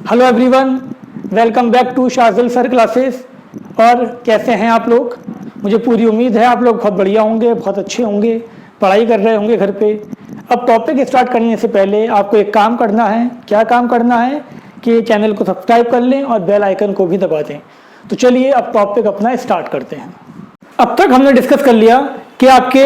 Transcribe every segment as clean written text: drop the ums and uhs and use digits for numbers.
Hello everyone, welcome back to Shajil sir classes. और कैसे हैं आप लोग? मुझे पूरी उम्मीद है आप लोग बहुत बढ़िया होंगे, बहुत अच्छे होंगे, पढ़ाई कर रहे होंगे घर पे। अब टॉपिक स्टार्ट करने से पहले आपको एक काम करना है। क्या काम करना है कि चैनल को सब्सक्राइब कर लें और बेल आइकन को भी दबा दें। तो चलिए अब टॉपिक अपना स्टार्ट करते हैं। अब तक हमने डिस्कस कर लिया कि आपके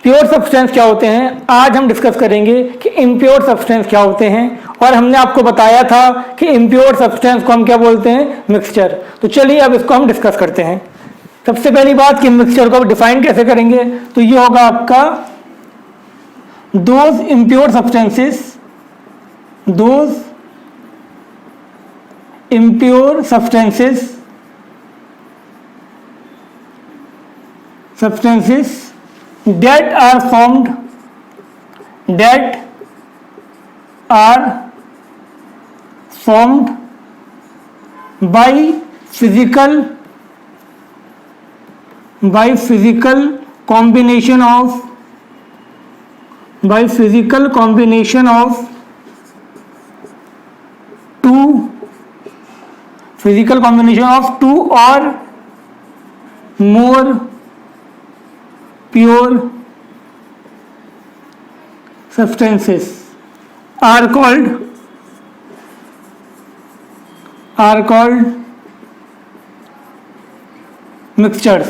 प्योर सब्सटेंस क्या होते हैं। आज हम डिस्कस करेंगे कि इम्प्योर सब्सटेंस क्या होते हैं। और हमने आपको बताया था कि इम्प्योर सब्सटेंस को हम क्या बोलते हैं? मिक्सचर। तो चलिए अब इसको हम डिस्कस करते हैं। सबसे पहली बात कि मिक्सचर को डिफाइन कैसे करेंगे, तो ये होगा आपका those impure substances, those impure substances that are formed by physical combination of two or more pure substances are called mixtures।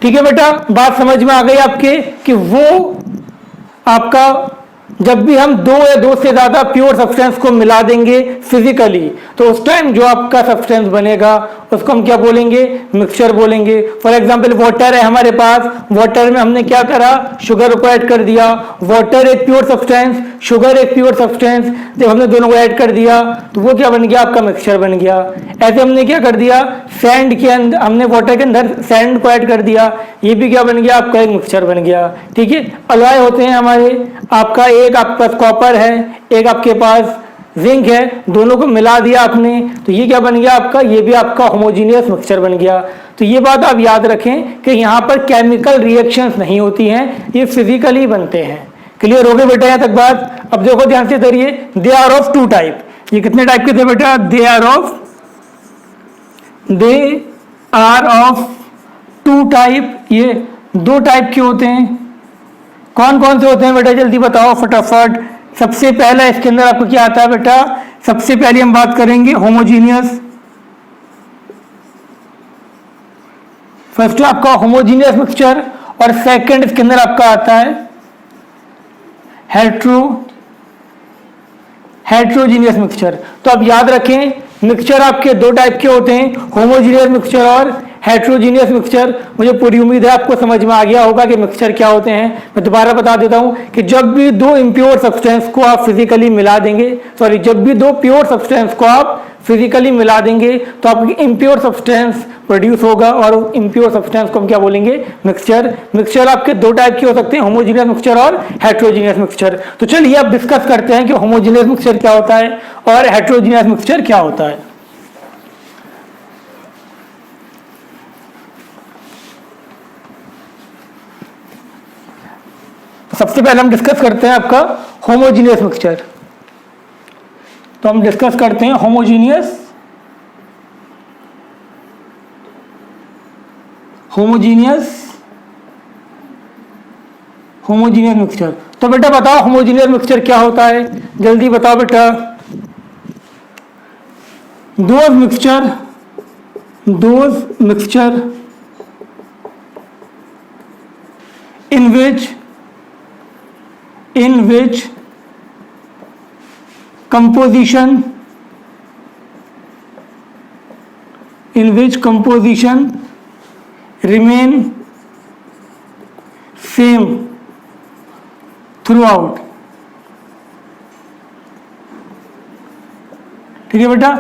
ठीक है बेटा, बात समझ में आ गई आपके कि वो आपका जब भी हम दो या दो से ज्यादा प्योर सब्सटेंस को मिला देंगे फिजिकली, तो उस टाइम जो आपका सब्सटेंस बनेगा उसको हम क्या बोलेंगे? मिक्सचर बोलेंगे। फॉर एग्जांपल वाटर है हमारे पास, वाटर में हमने क्या करा? शुगर को ऐड कर दिया। वाटर एक प्योर सब्सटेंस, शुगर एक प्योर सब्सटेंस, जब हमने दोनों को ऐड कर दिया तो वो क्या बन गया? आपका मिक्सचर बन गया। ऐसे हमने क्या कर दिया? सैंड के अंदर, हमने वाटर के अंदर सैंड को ऐड कर दिया, ये भी क्या बन गया? आपका एक मिक्सचर बन गया। ठीक है, अलॉय होते हैं हमारे, आपका एक आपके पास कॉपर है, एक आपके पास जिंक है, दोनों को मिला दिया आपने तो ये क्या बन गया आपका? ये भी आपका होमोजीनियस मिक्सचर बन गया। तो ये बात आप याद रखें कि यहाँ पर केमिकल रिएक्शंस नहीं होती हैं, ये फिजिकली बनते हैं। क्लियर हो गए बेटा यहाँ तक बात? अब देखो ध्यान से करिए, they are of two type. ये कितने टाइप के थे बेटा? They are of two type. ये दो टाइप के होते हैं। कौन कौन से होते हैं बेटा? जल्दी बताओ फटाफट। सबसे पहला इसके अंदर आपको क्या आता है बेटा? सबसे पहले हम बात करेंगे होमोजीनियस। फर्स्ट आपका होमोजीनियस मिक्सचर, और सेकंड इसके अंदर आपका आता है हेट्रोजीनियस मिक्सचर। तो आप याद रखें, मिक्सचर आपके दो टाइप के होते हैं, होमोजीनियस मिक्सचर और हेट्रोजीनियस मिक्सचर। मुझे पूरी उम्मीद है आपको समझ में आ गया होगा कि मिक्सचर क्या होते हैं। मैं दोबारा बता देता हूं कि जब भी दो इम्प्योर सब्सटेंस को आप फिजिकली मिला देंगे, जब भी दो प्योर सब्सटेंस को आप फिजिकली मिला देंगे तो आपकी इम्प्योर सब्सटेंस प्रोड्यूस होगा, और इम्प्योर सब्सटेंस को हम क्या बोलेंगे? मिक्सचर। मिक्सचर आपके दो टाइप के हो सकते हैं, होमोजीनियस मिक्सचर और हेट्रोजीनियस मिक्सचर। तो चलिए अब डिस्कस करते हैं कि होमोजीनियस मिक्सचर क्या होता है और हेट्रोजीनियस मिक्सचर क्या होता है। सबसे पहले हम डिस्कस करते हैं आपका होमोजीनियस मिक्सचर। तो हम डिस्कस करते हैं होमोजीनियस मिक्सचर। तो बेटा बताओ होमोजीनियस मिक्सचर क्या होता है? जल्दी बताओ बेटा। Those mixture in which composition remain same throughout। ठीक है बेटा,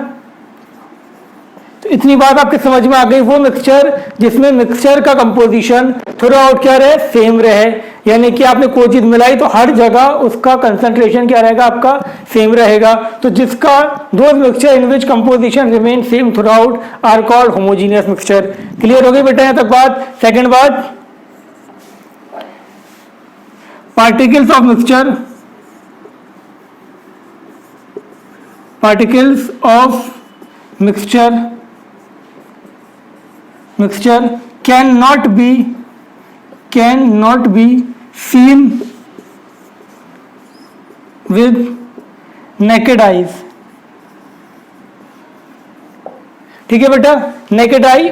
तो इतनी बात आपके समझ में आ गई। वो मिक्सचर जिसमें मिक्सचर का कंपोजिशन थ्रू आउट क्या रहे? सेम रहे। यानी कि आपने कोई चीज मिलाई तो हर जगह उसका कंसंट्रेशन क्या रहेगा? आपका सेम रहेगा। तो जिसका those mixture in which composition remain same throughout are called homogeneous mixture. Clear हो गई बेटा यहाँ तक बात? सेकेंड बात, particles of mixture particles of mixture cannot be seen with naked eyes। ठीक है बेटा, नेकेड आई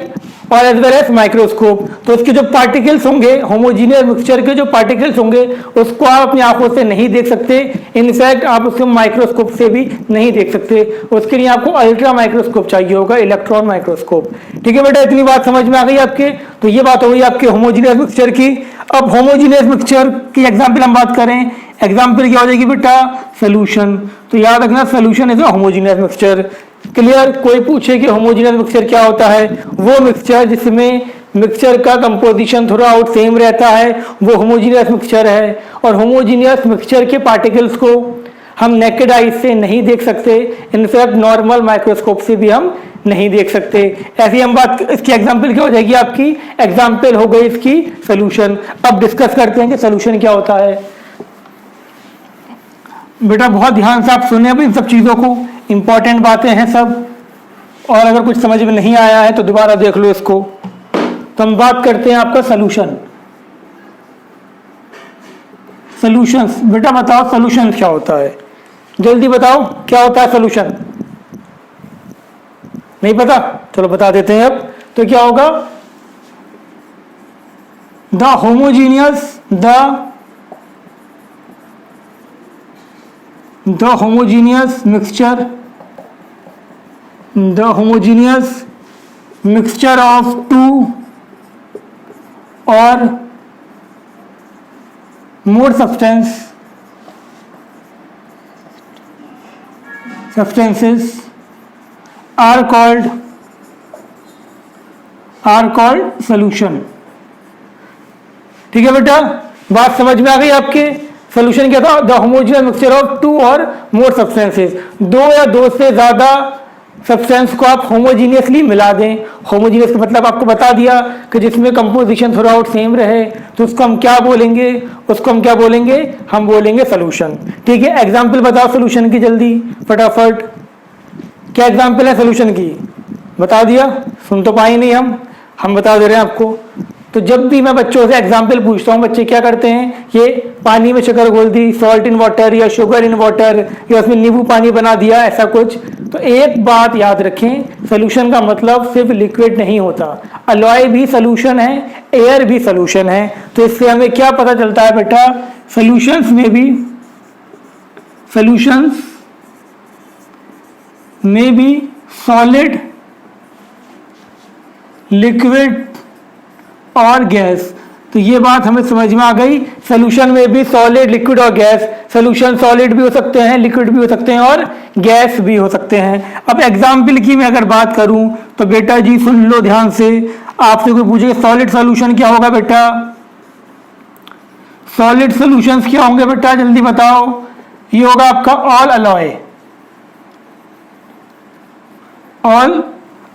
और एज वेल एज माइक्रोस्कोप। तो उसके जो पार्टिकल्स होंगे, होमोजीनियस मिक्सचर के जो पार्टिकल्स होंगे, उसको आप अपनी आंखों से नहीं देख सकते। इनफैक्ट आप उसको माइक्रोस्कोप से भी नहीं देख सकते। उसके लिए आपको अल्ट्रा माइक्रोस्कोप चाहिए होगा, इलेक्ट्रॉन माइक्रोस्कोप। ठीक है बेटा, इतनी बात समझ में आ गई आपके। तो ये बात हो गई आपके होमोजीनियस मिक्सचर की। अब होमोजीनियस मिक्सचर की एग्जाम्पल हम बात करें, एग्जाम्पल क्या हो जाएगी बेटा, सोल्यूशन। तो याद रखना, solution is a homogeneous mixture. Clear? कोई पूछे कि होमोजीनियस मिक्सचर क्या होता है, वो मिक्सचर जिसमें मिक्सचर का कंपोजिशन थोड़ा आउट सेम रहता है, वो होमोजीनियस मिक्सचर है। और होमोजीनियस मिक्सचर के पार्टिकल्स को हम नेकेड आई से नहीं देख सकते, इनफैक्ट नॉर्मल माइक्रोस्कोप से भी हम नहीं देख सकते। ऐसी हम बात, इसकी एग्जांपल क्या हो जाएगी आपकी, एग्जांपल हो गई इसकी सॉल्यूशन। अब डिस्कस करते हैं कि सॉल्यूशन क्या होता है। बेटा बहुत ध्यान से आप सुने अब इन सब चीजों को, इंपॉर्टेंट बातें हैं सब। और अगर कुछ समझ में नहीं आया है तो दोबारा देख लो इसको। तो हम बात करते हैं आपका सॉल्यूशन। सॉल्यूशंस, बेटा बताओ सॉल्यूशन क्या होता है, जल्दी बताओ क्या होता है सॉल्यूशन। नहीं पता? चलो बता देते हैं अब। तो क्या होगा, the homogeneous mixture of two or more substances are called solution। ठीक है बेटा, बात समझ में आ गई आपके। सॉल्यूशन क्या था, the homogeneous mixture of two or more substances, दो या दो से ज्यादा सब्सटेंस को आप होमोजीनियसली मिला दें। होमोजीनियस का मतलब आपको बता दिया कि जिसमें कंपोजिशन थ्रू आउट सेम रहे, तो उसको हम क्या बोलेंगे, हम बोलेंगे सॉल्यूशन। ठीक है, एग्जांपल बताओ सॉल्यूशन की जल्दी फटाफट। क्या एग्जांपल है सॉल्यूशन की, बता दिया, सुन तो पाए नहीं हम बता दे रहे हैं आपको। तो जब भी मैं बच्चों से एग्जाम्पल पूछता हूँ, बच्चे क्या करते हैं, ये पानी में शक्कर घोल दी, सॉल्ट इन वाटर या शुगर इन वाटर, या उसमें नींबू पानी बना दिया, ऐसा कुछ। तो एक बात याद रखें, सोल्यूशन का मतलब सिर्फ लिक्विड नहीं होता, अलॉय भी सोल्यूशन है, एयर भी सोल्यूशन है। तो इससे हमें क्या पता चलता है बेटा, सोल्यूशंस में भी सॉलिड, लिक्विड और गैस। तो ये बात हमें समझ में आ गई, सोल्यूशन में भी सॉलिड, लिक्विड और गैस। सोल्यूशन सॉलिड भी हो सकते हैं, लिक्विड भी हो सकते हैं और गैस भी हो सकते हैं। अब एग्जाम्पल की मैं अगर बात करूं तो बेटा जी सुन लो ध्यान से, आपसे कोई पूछे सॉलिड सोल्यूशन क्या होगा बेटा, सॉलिड सोल्यूशंस क्या होंगे बेटा जल्दी बताओ। ये होगा आपका ऑल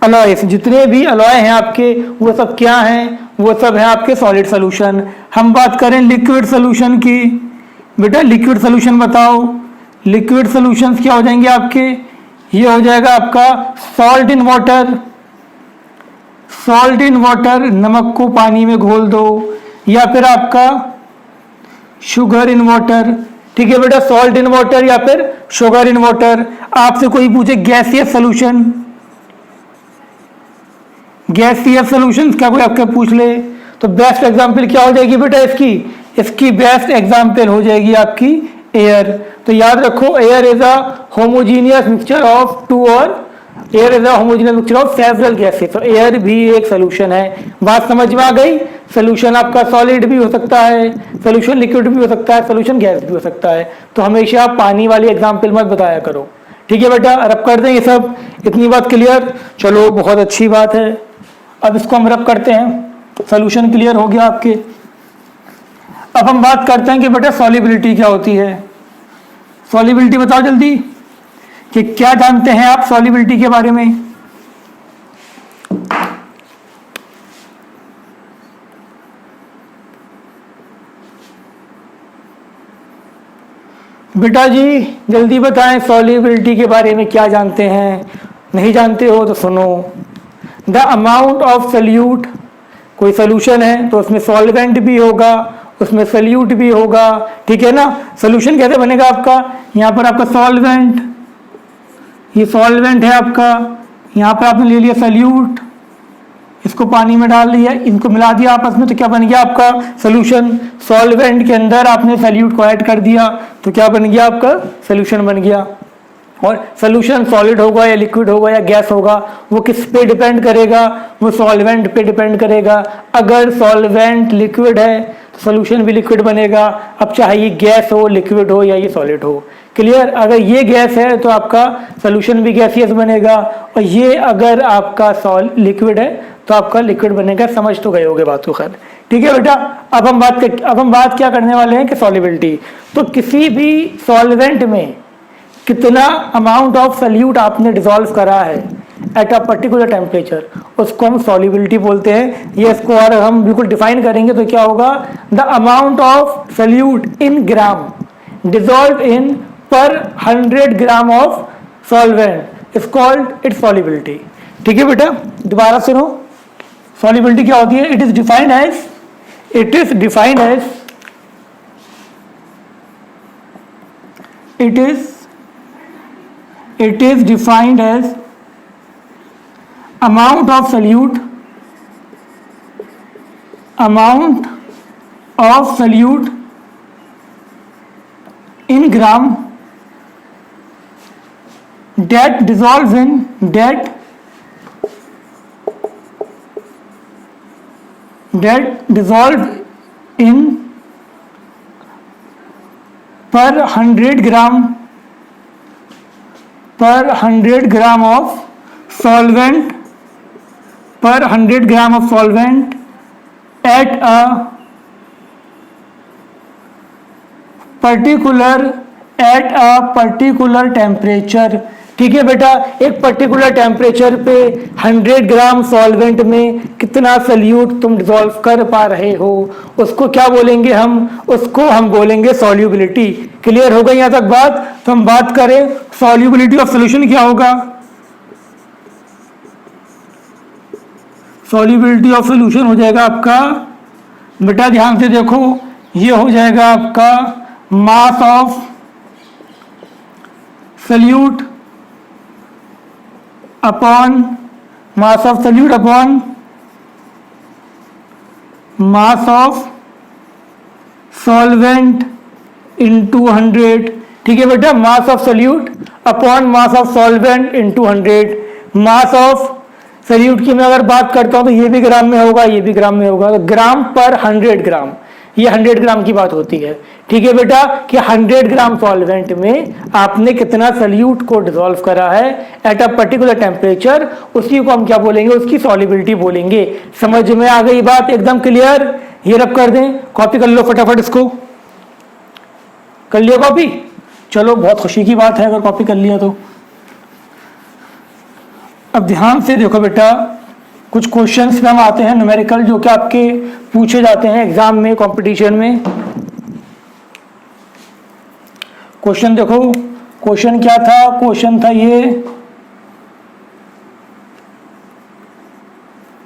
अलॉयस, जितने भी अलॉय हैं आपके वो सब क्या हैं, वो सब है आपके सॉलिड सोल्यूशन। हम बात करें लिक्विड सोल्यूशन की, बेटा लिक्विड सोल्यूशन बताओ, लिक्विड सोल्यूशंस क्या हो जाएंगे आपके, ये हो जाएगा आपका सॉल्ट इन वाटर, नमक को पानी में घोल दो, या फिर आपका शुगर इन वाटर। ठीक है बेटा, सॉल्ट इन वाटर या फिर शुगर इन वाटर। आपसे कोई पूछे गैसियस सोल्यूशन क्या कोई आपके पूछ ले, तो बेस्ट एग्जांपल क्या हो जाएगी बेटा इसकी बेस्ट एग्जांपल हो जाएगी आपकी एयर। तो याद रखो, air is a homogeneous mixture of two और air is a homogeneous mixture of several gases. तो एयर भी एक सोल्यूशन है। बात समझ में आ गई, सोल्यूशन आपका सॉलिड भी हो सकता है, सोल्यूशन लिक्विड भी हो सकता है, सोल्यूशन गैस भी हो सकता है। तो हमेशा आप पानी वाली एग्जांपल मत बताया करो। ठीक है बेटा, रब कर दें ये सब, इतनी बात क्लियर। चलो बहुत अच्छी बात है, अब इसको हम रब करते हैं। सॉल्यूशन क्लियर हो गया आपके। अब हम बात करते हैं कि बेटा सॉल्युबिलिटी क्या होती है। सॉल्युबिलिटी बताओ जल्दी, कि क्या जानते हैं आप सॉल्युबिलिटी के बारे में। बेटा जी जल्दी बताएं सॉल्युबिलिटी के बारे में क्या जानते हैं, नहीं जानते हो तो सुनो। द अमाउंट ऑफ सल्यूट, कोई सोल्यूशन है तो उसमें सॉल्वेंट भी होगा, उसमें सल्यूट भी होगा, ठीक है ना। सोल्यूशन कैसे बनेगा आपका, यहाँ पर आपका सॉल्वेंट, ये सॉल्वेंट है आपका, यहाँ पर आपने ले लिया सल्यूट, इसको पानी में डाल दिया, इनको मिला दिया आपस में, तो क्या बन गया आपका सोल्यूशन। सॉल्वेंट के अंदर आपने सल्यूट को ऐड कर दिया तो क्या बन गया आपका सोल्यूशन बन गया। और सोल्यूशन सॉलिड होगा या लिक्विड होगा या गैस होगा वो किस पे डिपेंड करेगा, वो सॉल्वेंट पे डिपेंड करेगा। अगर सॉल्वेंट लिक्विड है तो सोल्यूशन भी लिक्विड बनेगा, अब चाहे ये गैस हो, लिक्विड हो या ये सॉलिड हो। क्लियर, अगर ये गैस है तो आपका सोल्यूशन भी गैसियस बनेगा, और ये अगर आपका लिक्विड है तो आपका लिक्विड बनेगा। समझ तो गए होगे बात को, खैर ठीक है बेटा। अब हम बात क्या करने वाले हैं कि सॉल्युबिलिटी। तो किसी भी सॉल्वेंट में कितना अमाउंट ऑफ सल्यूट आपने डिसॉल्व करा है एट अ पर्टिकुलर टेम्परेचर, उसको हम सॉल्युबिलिटी बोलते हैं। ये इसको और हम बिल्कुल डिफाइन करेंगे तो क्या होगा, the amount of solute in gram dissolve in per 100 gram of solvent is called its solubility. ठीक है बेटा, दोबारा सुनो, सॉल्युबिलिटी क्या होती है। It is defined as it is defined as amount of solute in gram that dissolves in per 100 gram of solvent at a particular temperature। ठीक है बेटा, एक पर्टिकुलर टेम्परेचर पे 100 ग्राम सॉल्वेंट में कितना सल्यूट तुम डिसॉल्व कर पा रहे हो, उसको क्या बोलेंगे उसको हम बोलेंगे सॉल्युबिलिटी। क्लियर हो गई यहाँ तक बात। तो हम बात करें सॉल्युबिलिटी ऑफ सॉल्यूशन क्या होगा। सॉल्युबिलिटी ऑफ सॉल्यूशन हो जाएगा आपका, बेटा ध्यान से देखो, ये हो जाएगा आपका mass of solute upon mass of solvent into 100। ठीक है बेटा, mass of solute upon mass of solvent into 100। Mass of solute की मैं अगर बात करता हूं तो ये भी ग्राम में होगा, ये भी ग्राम में होगा, तो ग्राम पर 100 ग्राम, ये 100 ग्राम की बात होती है। ठीक है बेटा, कि 100 ग्राम सॉल्वेंट में आपने कितना सल्यूट को डिसॉल्व करा है एट अ पर्टिकुलर टेम्परेचर, उसी को हम क्या बोलेंगे, उसकी सॉल्युबिलिटी बोलेंगे। समझ में आ गई बात, एकदम क्लियर। ये रब कर दें, कॉपी कर लो फटाफट, इसको कर लिया कॉपी। चलो बहुत खुशी की बात है अगर कॉपी कर लिया तो। अब ध्यान से देखो बेटा, कुछ क्वेश्चंस में हम आते हैं न्यूमेरिकल, जो कि आपके पूछे जाते हैं एग्जाम में, कंपटीशन में। क्वेश्चन देखो, क्वेश्चन क्या था, क्वेश्चन था ये,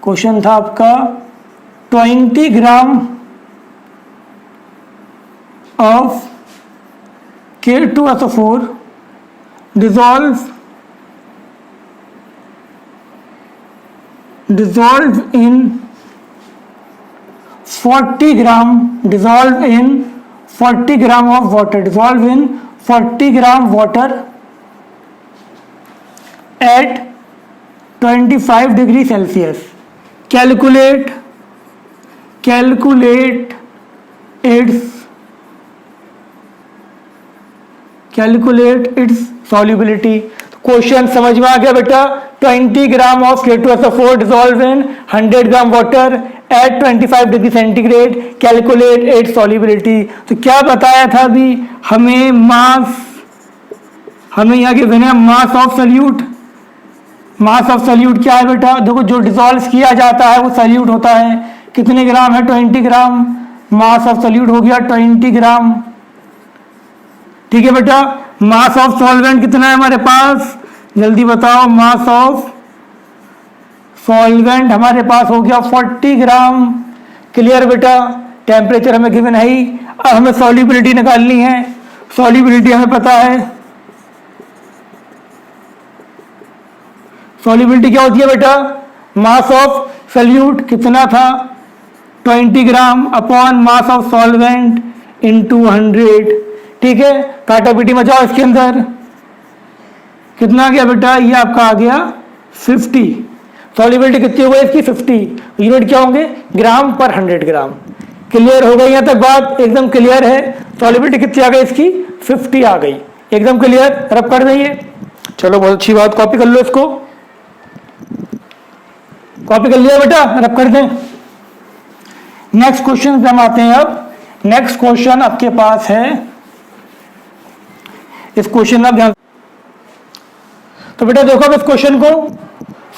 क्वेश्चन था आपका 20 gram of K2SO4 dissolve in 40 gram of water, dissolve in 40 gram water at 25 degree Celsius. Calculate its solubility। Question समझ में आ गया बेटा। 20 gram of K2SO4 dissolve in 100 gram water at 25 degree centigrade, calculate its solubility. तो क्या बताया था अभी, हमें यहाँ के बिना mass of solute. Mass of solute क्या है बेटा, देखो जो डिसॉल्व किया जाता है वो सल्यूट होता है। कितने ग्राम है, 20 ग्राम। मास ऑफ सल्यूट हो गया 20 ग्राम। ठीक है बेटा, मास ऑफ सॉल्वेंट कितना है हमारे पास, जल्दी बताओ। मास ऑफ सॉल्वेंट हमारे पास हो गया 40 ग्राम। क्लियर बेटा, टेम्परेचर हमें गिवन है ही। अब हमें सॉल्युबिलिटी निकालनी है। सॉल्युबिलिटी हमें पता है, सॉल्युबिलिटी क्या होती है बेटा, मास ऑफ सल्यूट कितना था 20 ग्राम upon mass of solvent into 100। ठीक है, काटा पीटी मचाओ, इसके अंदर कितना आ गया बेटा, ये आपका आ गया 50। सॉल्युबिलिटी कितनी हो गई इसकी 50। यूनिट क्या होंगे, ग्राम पर 100 ग्राम। क्लियर हो गई यहाँ तक बात, एकदम क्लियर है। सॉल्युबिलिटी कितनी आ गई इसकी 50 आ गई, एकदम क्लियर। रब कर देंगे, चलो बहुत अच्छी बात, कॉपी कर लो इसको, कॉपी कर लिया बेटा, रब कर दें। नेक्स्ट क्वेश्चन पे हम आते हैं। अब नेक्स्ट क्वेश्चन आपके पास है, इस क्वेश्चन में ध्यान, तो बेटा देखो अब इस क्वेश्चन को,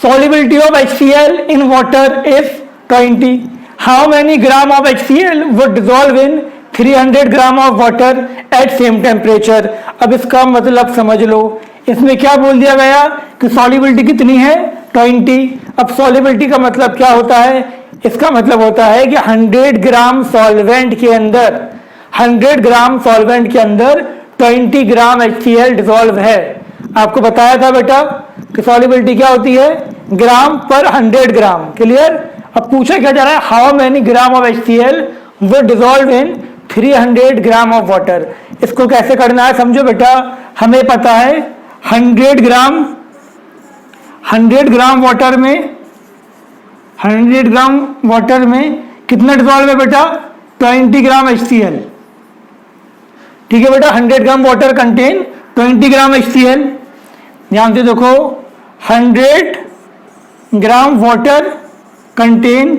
solubility of HCl in water is 20. How many gram of HCl would dissolve in 300 gram of water at same temperature? अब इसका मतलब समझ लो, इसमें क्या बोल दिया गया कि solubility कितनी है 20। अब solubility का मतलब क्या होता है, इसका मतलब होता है कि 100 ग्राम सॉल्वेंट के अंदर 100 ग्राम सॉल्वेंट के अंदर 20 ग्राम HCl डिसॉल्व है। आपको बताया था बेटा कि सॉल्युबिलिटी क्या होती है, ग्राम पर 100 ग्राम। क्लियर। अब पूछा क्या जा रहा है, how many gram of HCl would dissolve in 300 gram of water. इसको कैसे करना है समझो बेटा, हमें पता है 100 ग्राम वाटर में 100 ग्राम वाटर में कितना डिसॉल्व है बेटा, 20 ग्राम HCl। ठीक है बेटा, 100 ग्राम वाटर कंटेन 20 ग्राम HCl। ध्यान से देखो, 100 ग्राम वाटर कंटेन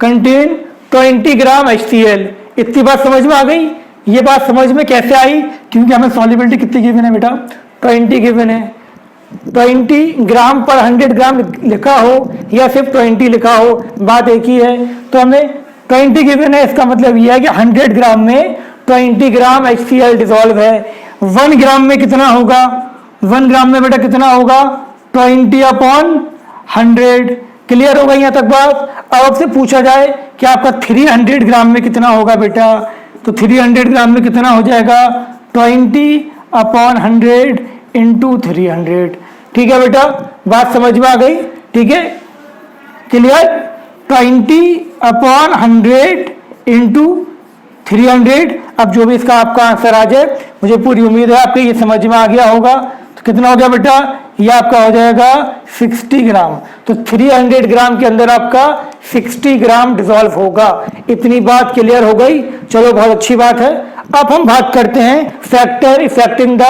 20 ग्राम HCl। इतनी बात समझ में आ गई। ये बात समझ में कैसे आई, क्योंकि हमें सॉल्युबिलिटी कितनी गिवन है बेटा, 20 गिवन है। 20 ग्राम पर 100 ग्राम लिखा हो या सिर्फ 20 लिखा हो, बात एक ही है। तो हमें 20 गिवन है, इसका मतलब यह है कि 100 ग्राम में 20 ग्राम HCl डिसॉल्व है। 1 ग्राम में कितना होगा, 1 ग्राम में बेटा कितना होगा, 20 अपॉन 100। क्लियर हो गई यहाँ तक बात। अब आपसे पूछा जाए कि आपका 300 ग्राम में कितना होगा बेटा, तो 300 ग्राम में कितना हो जाएगा, 20 अपॉन 100 इंटू 300। ठीक है बेटा, बात समझ में आ गई। ठीक है, क्लियर। 20 upon 100 into 300। अब जो भी इसका आपका आंसर आ जाए, मुझे पूरी उम्मीद है आपको ये समझ में आ गया होगा। तो कितना हो गया बेटा, ये आपका हो जाएगा 60 ग्राम। तो 300 ग्राम के अंदर आपका 60 ग्राम डिसॉल्व होगा। इतनी बात क्लियर हो गई, चलो बहुत अच्छी बात है। अब हम बात करते हैं फैक्टर इफेक्टिंग द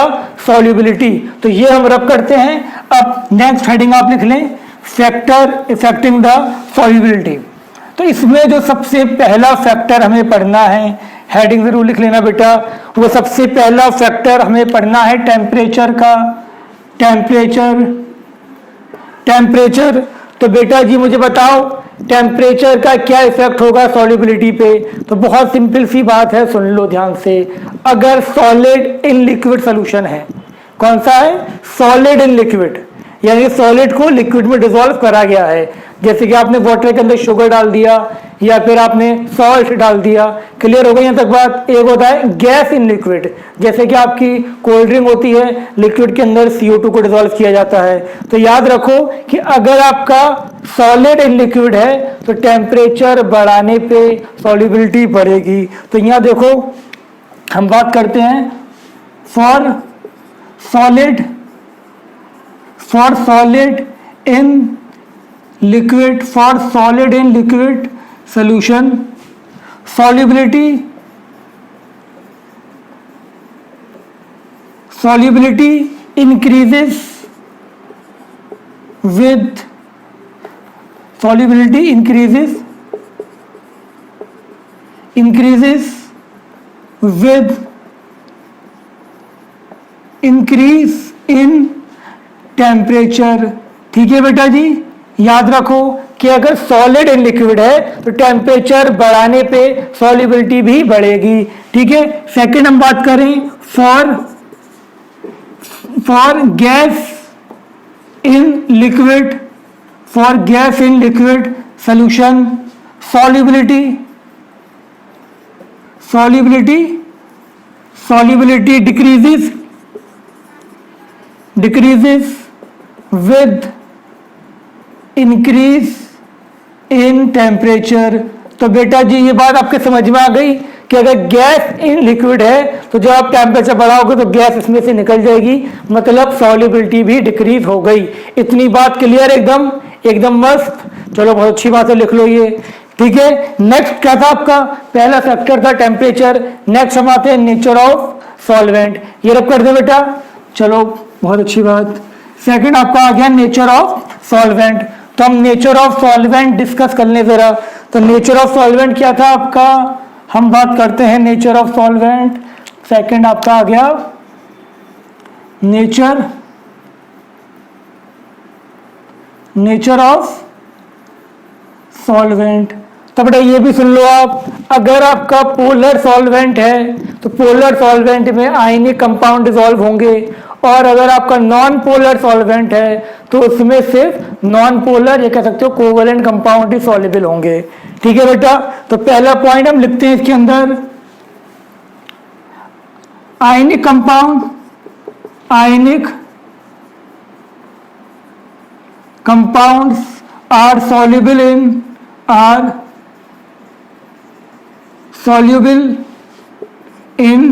सॉल्युबिलिटी, तो ये हम रब करते हैं। अब नेक्स्ट हेडिंग आप लिख लें, फैक्टर इफेक्टिंग द सॉल्युबिलिटी। तो इसमें जो सबसे पहला फैक्टर हमें पढ़ना है, हेडिंग जरूर लिख लेना बेटा, वो सबसे पहला फैक्टर हमें पढ़ना है टेम्परेचर का। टेम्परेचर तो बेटा जी मुझे बताओ टेम्परेचर का क्या इफेक्ट होगा सॉल्युबिलिटी पे। तो बहुत सिंपल सी बात है, सुन लो ध्यान से। अगर सॉलिड इन लिक्विड सोल्यूशन है, कौन सा है, सॉलिड इन लिक्विड, यानी सॉलिड को लिक्विड में डिसॉल्व करा गया है। जैसे कि आपने वाटर के अंदर शुगर डाल दिया या फिर आपने सॉल्ट डाल दिया। क्लियर हो गई यहाँ तक बात। एक होता है गैस इन लिक्विड, जैसे कि आपकी कोल्ड ड्रिंक होती है, लिक्विड के अंदर CO2 को डिसॉल्व किया जाता है। तो याद रखो कि अगर आपका सॉलिड इन लिक्विड है तो टेम्परेचर बढ़ाने पे सॉल्युबिलिटी बढ़ेगी। तो यहाँ देखो हम बात करते हैं for solid in liquid, for solid in liquid solution solubility increases with increase in temperature। ठीक है बेटा जी, याद रखो कि अगर सॉलिड इन लिक्विड है तो टेम्परेचर बढ़ाने पे सॉल्युबिलिटी भी बढ़ेगी। ठीक है, सेकंड हम बात करें for gas in liquid, for gas in liquid solution solubility decreases with increase in temperature। तो बेटा जी ये बात आपके समझ में आ गई कि अगर गैस इन लिक्विड है तो जब आप टेम्परेचर बढ़ाओगे तो गैस इसमें से निकल जाएगी, मतलब सॉल्युबिलिटी भी डिक्रीज हो गई। इतनी बात क्लियर, एकदम मस्त। चलो बहुत अच्छी बात है, लिख लो ये। ठीक है, नेक्स्ट क्या था आपका, पहला फैक्टर था टेम्परेचर। नेक्स्ट हम आते हैं नेचर ऑफ सॉल्वेंट, ये रब कर दे बेटा। चलो बहुत अच्छी बात। सेकंड आपका आ गया नेचर ऑफ सॉल्वेंट। तो हम नेचर ऑफ सॉल्वेंट डिस्कस कर लें जरा। तो नेचर ऑफ सॉल्वेंट क्या था आपका, हम बात करते हैं नेचर ऑफ सॉल्वेंट। सेकंड आपका आ गया नेचर ऑफ सॉल्वेंट। तो बेटा ये भी सुन लो आप, अगर आपका पोलर सॉल्वेंट है तो पोलर सॉल्वेंट में आयनिक कंपाउंड डिसॉल्व होंगे, और अगर आपका नॉन पोलर सॉल्वेंट है तो उसमें सिर्फ नॉन पोलर, ये कह सकते हो कोवेलेंट कंपाउंड ही सॉल्युबल होंगे। ठीक है बेटा, तो पहला पॉइंट हम लिखते हैं इसके अंदर, ionic compounds are soluble in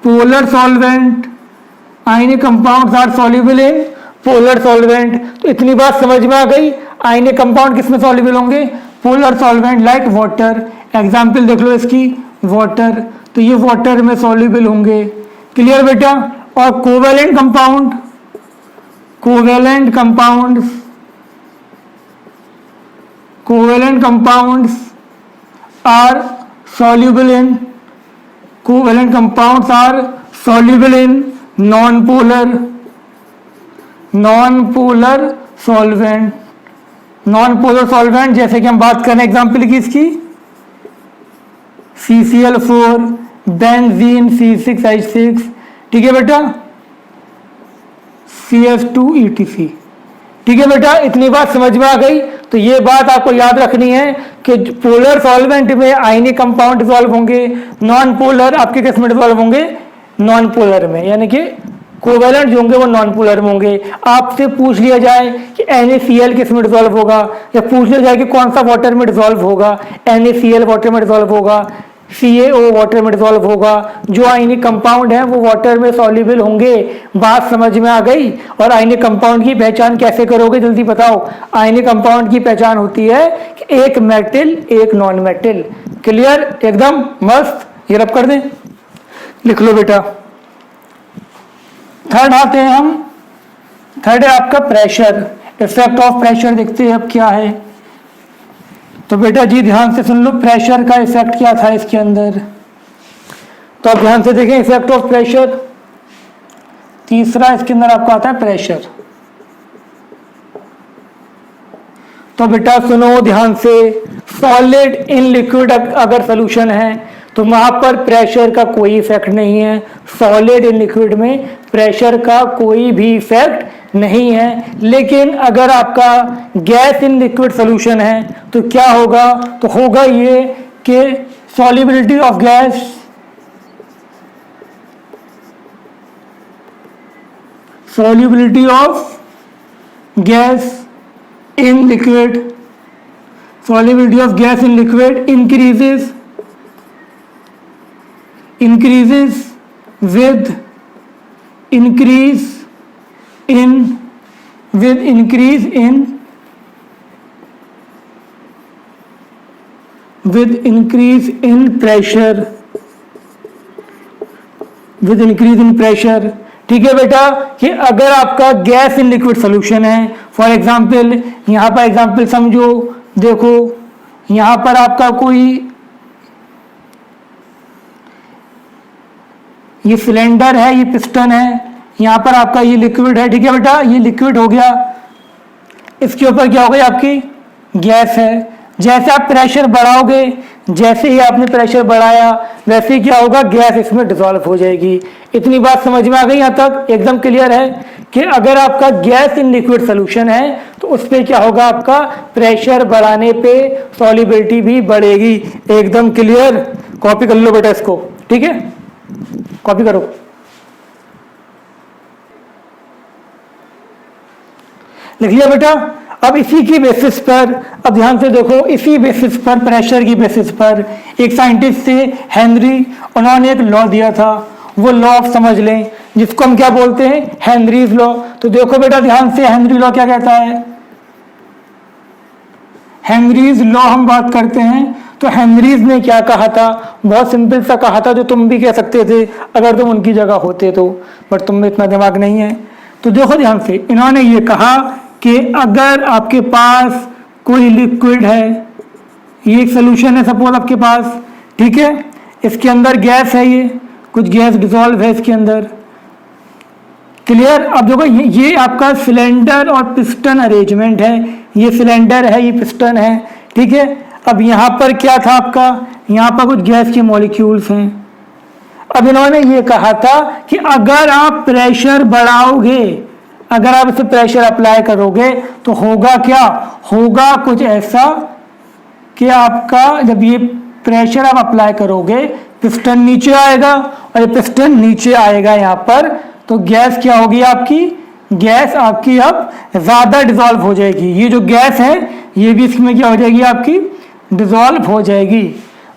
polar solvent। Ionic compounds are soluble in polar solvent. तो इतनी बात समझ में आ गई, आयनिक कंपाउंड किसमें सॉल्युबल होंगे, polar solvent like water. Example देख लो इसकी, वाटर, तो ये वाटर में सॉल्युबल होंगे। क्लियर बेटा। और covalent compounds are soluble in non-polar solvent। जैसे कि हम बात करें एग्जाम्पल की इसकी, CCl4, बेंजीन C6H6। ठीक है बेटा, CH2 ETC। ठीक है बेटा, इतनी बात समझ में आ गई। तो ये बात आपको याद रखनी है कि पोलर सॉल्वेंट में आयनिक कंपाउंड डिसॉल्व होंगे, नॉन पोलर आपके किस में डिसॉल्व होंगे, नॉन पोलर में, यानी कि कोवेलेंट जो होंगे वो नॉन पोलर में होंगे। आपसे पूछ लिया जाए कि NaCl किस में डिसॉल्व होगा, या पूछ लिया जाए कि कौन सा वाटर में डिसॉल्व होगा, NaCl वाटर में डिसॉल्व होगा, CaO वाटर में डिसॉल्व होगा। जो आयनिक कंपाउंड है वो वाटर में सॉल्युबल होंगे। बात समझ में आ गई। और आयनिक कंपाउंड की पहचान कैसे करोगे, जल्दी बताओ। आयनिक कंपाउंड की पहचान होती है कि एक मेटल एक नॉन मेटल। क्लियर, एकदम मस्त, ये रब कर दें, लिख लो बेटा। थर्ड आते हैं हम, थर्ड है आपका प्रेशर। इफेक्ट ऑफ प्रेशर देखते हैं अब क्या है। तो बेटा जी ध्यान से सुन लो, प्रेशर का इफेक्ट क्या था इसके अंदर। तो आप ध्यान से देखें, इफेक्ट ऑफ प्रेशर, तीसरा इसके अंदर आपका आता है प्रेशर। तो बेटा सुनो ध्यान से, सॉलिड इन लिक्विड अगर सोल्यूशन है तो वहां पर प्रेशर का कोई इफेक्ट नहीं है। सॉलिड इन लिक्विड में प्रेशर का कोई भी इफेक्ट नहीं है। लेकिन अगर आपका गैस इन लिक्विड सोल्यूशन है तो क्या होगा, तो होगा ये कि solubility of gas in liquid, solubility of gas in liquid increases with increase in pressure। ठीक है बेटा, कि अगर आपका गैस इन लिक्विड सोल्यूशन है, फॉर एग्जांपल यहाँ पर एग्जांपल समझो, देखो यहाँ पर आपका कोई ये सिलेंडर है, ये पिस्टन है, यहाँ पर आपका ये लिक्विड है। ठीक है बेटा, ये लिक्विड हो गया। इसके ऊपर क्या हो गई आपकी गैस है। जैसे आप प्रेशर बढ़ाओगे, जैसे ही आपने प्रेशर बढ़ाया वैसे ही क्या होगा, गैस इसमें डिसॉल्व हो जाएगी। इतनी बात समझ में आ गई? यहाँ तक एकदम क्लियर है कि अगर आपका गैस इन लिक्विड सोल्यूशन है तो उस पर क्या होगा, आपका प्रेशर बढ़ाने पे सॉल्युबिलिटी भी बढ़ेगी। एकदम क्लियर? कॉपी कर लो बेटा इसको, ठीक है, कॉपी करो। लिख लिया बेटा? अब इसी की बेसिस पर, अब ध्यान से देखो, इसी बेसिस पर, प्रेशर की बेसिस पर एक साइंटिस्ट थे हेनरी, उन्होंने एक लॉ दिया था, वो लॉ आप समझ लें, जिसको हम क्या बोलते हैं, हेनरीज लॉ। तो देखो बेटा ध्यान से, हेनरी लॉ क्या कहता है? हेनरीज लॉ हम बात करते हैं तो हेनरीज ने क्या कहा था, बहुत सिंपल सा कहा था, जो तुम भी कह सकते थे अगर तुम उनकी जगह होते तो, बट तुम में इतना दिमाग नहीं है। तो देखो ध्यान से, इन्होंने ये कहा कि अगर आपके पास कोई लिक्विड है, ये एक सोल्यूशन है सपोज आपके पास, ठीक है, इसके अंदर गैस है, ये कुछ गैस डिसॉल्व है इसके अंदर, क्लियर? अब देखो ये आपका सिलेंडर और पिस्टन अरेंजमेंट है, ये सिलेंडर है, ये पिस्टन है, ठीक है। अब यहाँ पर क्या था आपका, यहाँ पर कुछ गैस के मॉलिक्यूल्स हैं। अब इन्होंने ये कहा था कि अगर आप प्रेशर बढ़ाओगे, अगर आप इसे प्रेशर अप्लाई करोगे तो होगा क्या, होगा कुछ ऐसा कि आपका जब ये प्रेशर आप अप्लाई करोगे पिस्टन नीचे आएगा, और ये पिस्टन नीचे आएगा यहाँ पर, तो गैस क्या होगी आपकी, गैस आपकी अब ज्यादा डिसॉल्व हो जाएगी। ये जो गैस है ये भी इसमें क्या हो जाएगी आपकी, डिसॉल्व हो जाएगी।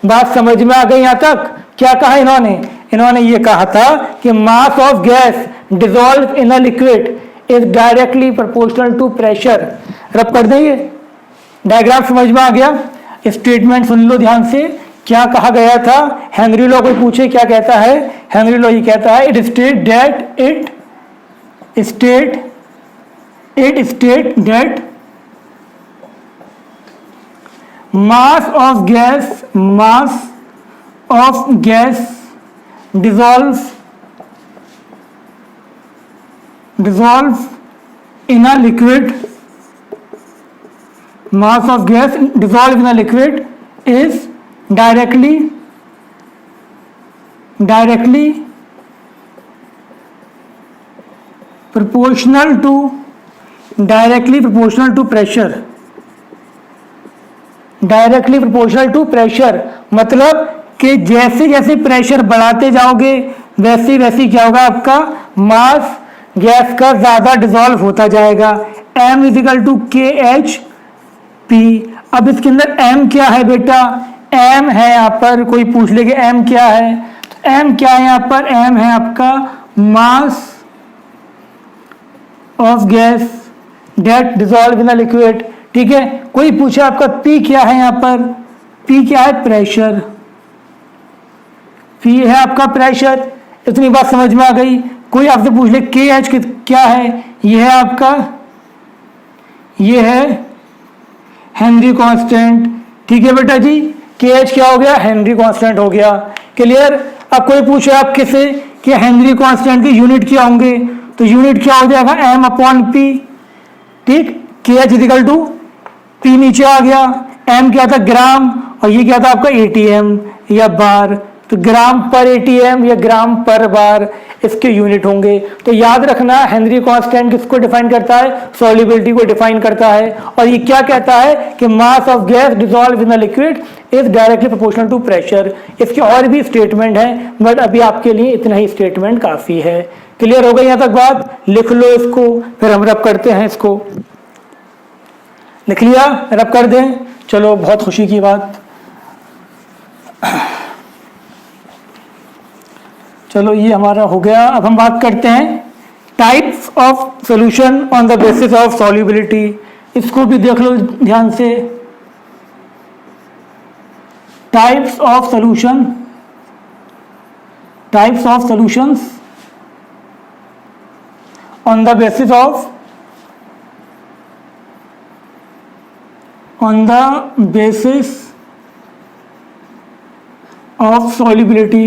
बात समझ में आ गई? यहाँ तक क्या कहा इन्होंने, इन्होंने ये कहा था कि mass of gas dissolve in a liquid is directly proportional to pressure. Rub कर देंगे, डायग्राम समझ में आ गया? स्टेटमेंट सुन लो ध्यान से, क्या कहा गया था। हेनरी लॉ कोई पूछे क्या कहता है, हेनरी लॉ ये कहता है, it state that mass of gas dissolves in a liquid, mass of gas dissolved in a liquid is directly proportional to pressure, directly proportional to pressure, मतलब कि जैसे जैसे प्रेशर बढ़ाते जाओगे वैसे वैसे क्या होगा, आपका मास गैस का ज्यादा डिसॉल्व होता जाएगा। m इजिकल टू के एच पी। अब इसके अंदर m क्या है बेटा, m है यहाँ पर, कोई पूछ ले कि m क्या है, तो m क्या है यहाँ पर, m है आपका mass of gas that dissolve in a liquid, ठीक है। कोई पूछे आपका P क्या है, यहाँ पर P क्या है, प्रेशर, P है आपका प्रेशर। इतनी बात समझ में आ गई? कोई आपसे पूछ ले KH क्या है, ये है आपका, ये है हेनरी कांस्टेंट, ठीक है बेटा जी। KH क्या हो गया, हेनरी कांस्टेंट हो गया, क्लियर? अब कोई पूछे आपके से कि हेनरी कांस्टेंट की यूनिट क्या होंगे, तो यूनिट क्या हो जाएगा, m/p, ठीक। KH इजिकल टू P नीचे आ गया, m क्या था, ग्राम, और ये क्या था आपका ATM या बार, तो ग्राम पर ATM या ग्राम पर बार इसके यूनिट होंगे। तो याद रखना, हेनरी कांस्टेंट किसको डिफाइन करता है, सॉल्युबिलिटी को डिफाइन करता है, और ये क्या कहता है कि mass of gas dissolve in a liquid is directly proportional to pressure. इसके और भी स्टेटमेंट हैं, बट अभी आपके लिए इतना ही स्टेटमेंट काफी है। क्लियर हो गई यहाँ तक बात? लिख लो इसको, फिर हम रब करते हैं इसको। लिख लिया, रब कर दें, चलो बहुत खुशी की बात। चलो ये हमारा हो गया। अब हम बात करते हैं types of solution on the basis of solubility. इसको भी देख लो ध्यान से, types of solutions on the basis of solubility।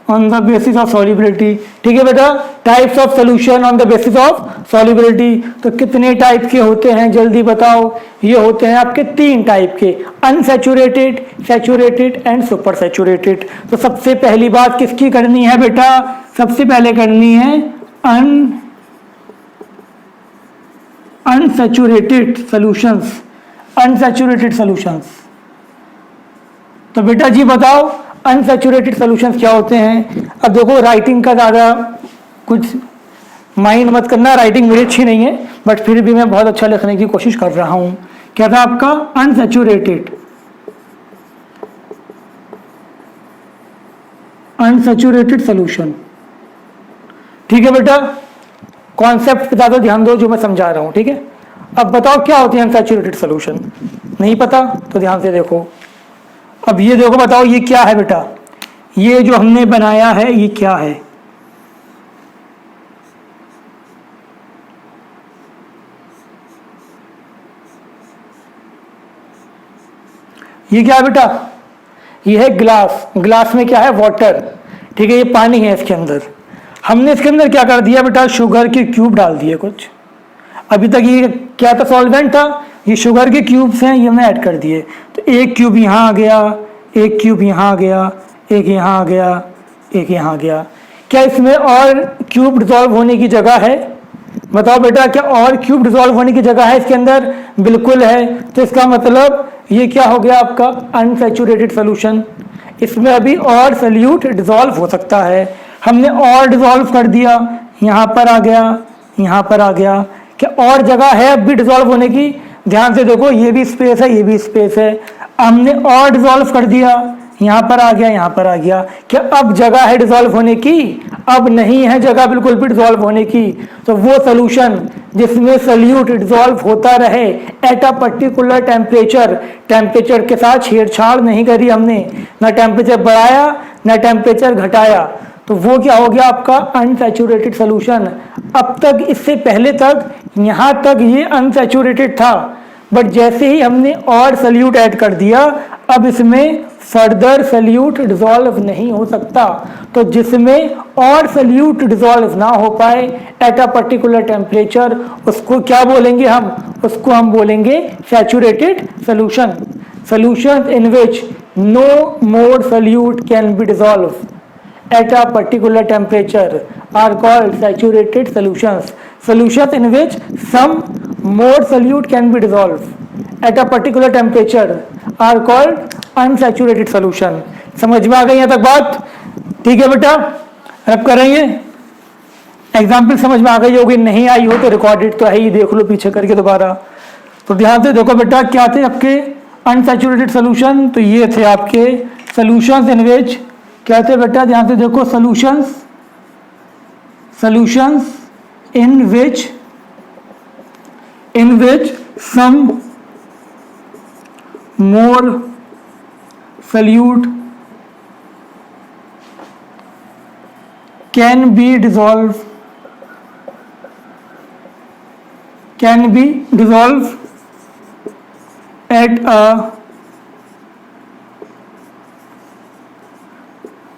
On the basis of solubility. ठीक है बेटा, types of solution on the basis of solubility. तो कितने टाइप के होते हैं जल्दी बताओ? ये होते हैं आपके 3 टाइप के, unsaturated, saturated and super saturated. तो सबसे पहली बात किसकी करनी है बेटा? सबसे पहले करनी है अनसैचुरेटेड सॉल्यूशंस, अनसैचुरेटेड सॉल्यूशंस। तो बेटा जी बताओ अनसैचुरेटेड सॉल्यूशंस क्या होते हैं? अब देखो राइटिंग का ज़्यादा कुछ माइंड मत करना, राइटिंग मेरी अच्छी नहीं है, बट फिर भी मैं बहुत अच्छा लिखने की कोशिश कर रहा हूं। क्या था आपका? Unsaturated, unsaturated solution. ठीक है बेटा, कॉन्सेप्ट पे ज़्यादा ध्यान दो जो मैं समझा रहा हूं। ठीक है, अब बताओ क्या होती है अनसैचुरेटेड सॉल्यूशन? नहीं पता तो ध्यान से देखो। अब ये देखो, बताओ ये क्या है बेटा? ये जो हमने बनाया है ये क्या है? ये क्या है बेटा? ये है ग्लास। ग्लास में क्या है? वाटर। ठीक है, ये पानी है इसके अंदर। हमने इसके अंदर क्या कर दिया बेटा? शुगर के क्यूब डाल दिए कुछ। अभी तक ये क्या था? सॉल्वेंट था। ये शुगर के क्यूब्स हैं, ये हमने ऐड कर दिए। तो एक क्यूब यहाँ आ गया, एक क्यूब यहाँ आ गया, एक यहाँ आ गया, एक यहाँ आ गया। क्या इसमें और क्यूब डिसॉल्व होने की जगह है? बताओ बेटा, क्या और क्यूब डिसॉल्व होने की जगह है इसके अंदर? बिल्कुल है। तो इसका मतलब ये क्या हो गया आपका? Unsaturated solution. इसमें अभी और सॉल्यूट डिसॉल्व हो सकता है। हमने और डिसॉल्व कर दिया, यहाँ पर आ गया, यहाँ पर आ गया। क्या और जगह है अब भी डिसॉल्व होने की? ध्यान से देखो, ये भी स्पेस है, ये भी स्पेस है। हमने और डिसॉल्व कर दिया, यहाँ पर आ गया, यहाँ पर आ गया। क्या अब जगह है डिसॉल्व होने की? अब नहीं है जगह बिल्कुल भी डिसॉल्व होने की। तो वो सॉल्यूशन जिसमें सॉल्यूट डिसॉल्व होता रहे eight a particular temperature, temperature के साथ छेड़छाड़ नहीं करी हमने, ना टेम्परेचर बढ़ाया ना टेम्परेचर घटाया, तो वो क्या हो गया आपका? Unsaturated solution. अब तक, इससे पहले तक, यहाँ तक ये अनसैचुरेटेड था, बट जैसे ही हमने और सॉल्यूट ऐड कर दिया, अब इसमें फर्दर सॉल्यूट डिसॉल्व नहीं हो सकता। तो जिसमें और सॉल्यूट डिसॉल्व ना हो पाए एट अ पर्टिकुलर टेम्परेचर, उसको क्या बोलेंगे हम? उसको हम बोलेंगे saturated solution. Solution in which no more solute can be dissolve at a particular temperature are called saturated solutions. Solutions in which some more solute can be dissolved at a particular temperature are called unsaturated solution. समझ में आ गई यहाँ तक बात? ठीक है बेटा, अब करेंगे एग्जाम्पल। समझ में आ गई होगी, नहीं आई हो तो रिकॉर्डेड तो है ही, देख लो पीछे करके दोबारा। तो ध्यान से देखो बेटा, क्या थे आपके अनसैचुरेटेड सोल्यूशन? तो ये थे आपके सोल्यूशंस इन विच, क्या थे बेटा? ध्यान से देखो, solutions in which some more solute can be dissolve at a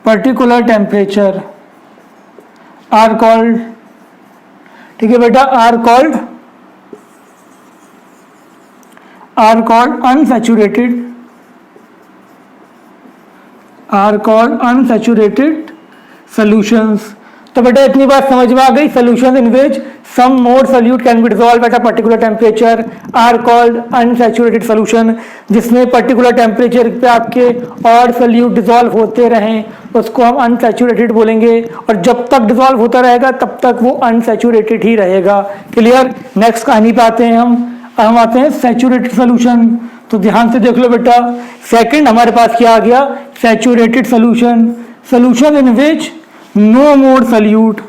particular temperature are called, ठीक है बेटा, आर कॉल्ड अनसैचुरेटेड सॉल्यूशंस। तो बेटा इतनी बात समझ में आ गई। Solution in which some more solute can be dissolve at a particular temperature are called unsaturated solution. जिसमें पर्टिकुलर टेम्परेचर पे आपके और सॉल्यूट डिसॉल्व होते रहें उसको हम अनसैचुरेटेड बोलेंगे, और जब तक डिसॉल्व होता रहेगा तब तक वो अनसैचुरेटेड ही रहेगा। क्लियर? नेक्स्ट कहानी पे आते हैं हम आते हैं सैचुरेटेड सॉल्यूशन। तो ध्यान से देख लो बेटा, सेकंड हमारे पास क्या आ गया? Saturated solution. Solution in which no more solute,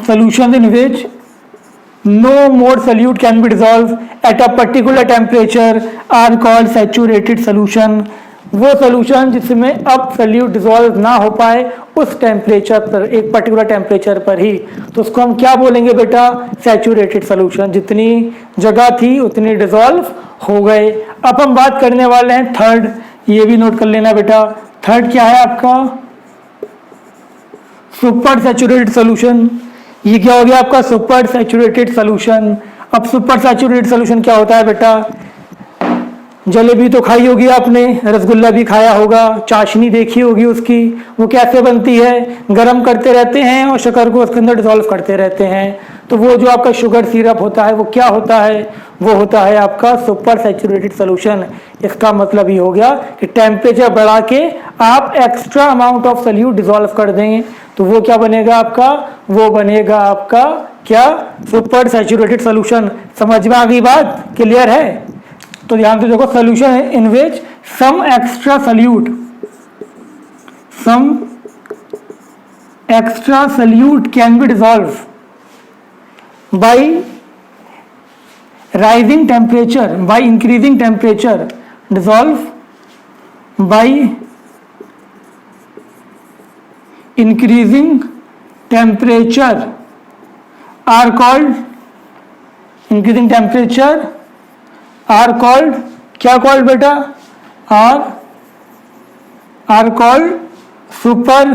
solutions in which no more solute can be dissolved at a particular temperature are called saturated solution. वो सॉल्यूशन जिसमें अब सॉल्यूट डिसॉल्व ना हो पाए उस टेम्परेचर पर, एक पर्टिकुलर टेम्परेचर पर ही, तो उसको हम क्या बोलेंगे बेटा? Saturated solution. जितनी जगह थी उतनी डिसॉल्व हो गए। अब हम बात करने वाले हैं थर्ड, ये भी नोट कर लेना बेटा। थर्ड क्या है आपका? Super saturated solution. ये क्या हो गया आपका सुपर सैचुरेटेड सोल्यूशन। अब सुपर सैचुरेटेड सोल्यूशन क्या होता है बेटा, जलेबी तो खाई होगी आपने, रसगुल्ला भी खाया होगा, चाशनी देखी होगी उसकी, वो कैसे बनती है, गर्म करते रहते हैं और शक्कर को उसके अंदर डिसॉल्व करते रहते हैं। तो वो जो आपका शुगर सिरप होता है वो क्या होता है, वो होता है आपका सुपर सैचुरेटेड सोल्यूशन। इसका मतलब ये हो गया कि टेम्परेचर बढ़ा के आप extra amount of solute dissolve कर देंगे तो वो क्या बनेगा आपका, वो बनेगा आपका क्या, सुपर सैचुरेटेड सोल्यूशन। समझ में आ गई बात, क्लियर है? तो ध्यान से देखो, सोल्यूशन है in which some extra solute can be dissolve by rising temperature, by increasing temperature, dissolve by increasing temperature are called, increasing temperature are called, क्या कॉल्ड बेटा, are called super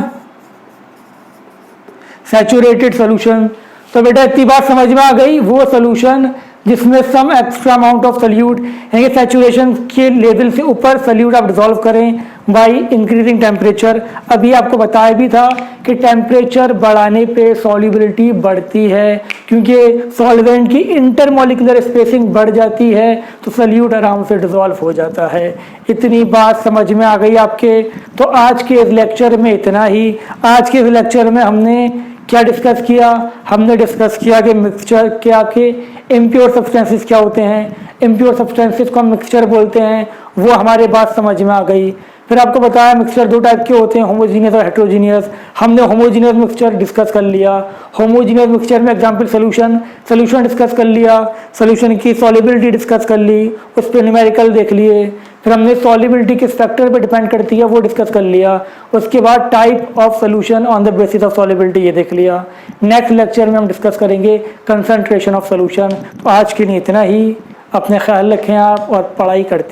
saturated solution. तो बेटा इतनी बात समझ में आ गई, वो सोल्यूशन जिसमें some extra amount of solute यानी सैचुरेशन के लेवल से ऊपर सोल्यूट आप डिसॉल्व करें बाय इंक्रीजिंग टेम्परेचर। अभी आपको बताया भी था कि टेम्परेचर बढ़ाने पे सॉल्युबिलिटी बढ़ती है, क्योंकि सॉल्वेंट की इंटरमॉलिक्यूलर स्पेसिंग बढ़ जाती है तो सोल्यूट आराम से डिसॉल्व हो जाता है। इतनी बात समझ में आ गई आपके? तो आज के इस लेक्चर में इतना ही। आज के इस लेक्चर में हमने क्या डिस्कस किया, हमने डिस्कस किया कि मिक्सचर क्या के इम्प्योर सब्सटेंसेस क्या होते हैं, इम्प्योर सब्सटेंसेस को हम मिक्सचर बोलते हैं, वो हमारे बात समझ में आ गई। फिर आपको बताया मिक्सचर दो टाइप के होते हैं, होमोजीनियस और हेट्रोजीनियस। हमने होमोजीनियस मिक्सचर डिस्कस कर लिया, होमोजीनियस मिक्सचर में एग्जांपल सोल्यूशन डिस्कस कर लिया, सोल्यूशन की सॉल्युबिलिटी डिस्कस कर ली, उस पर न्यूमेरिकल देख लिए। फिर हमने सॉल्युबिलिटी किस फैक्टर पे डिपेंड करती है वो डिस्कस कर लिया। उसके बाद type of solution on the basis of solubility ये देख लिया। नेक्स्ट लेक्चर में हम डिस्कस करेंगे कंसंट्रेशन ऑफ सोल्यूशन। तो आज के लिए इतना ही। अपने ख्याल रखें आप और पढ़ाई करते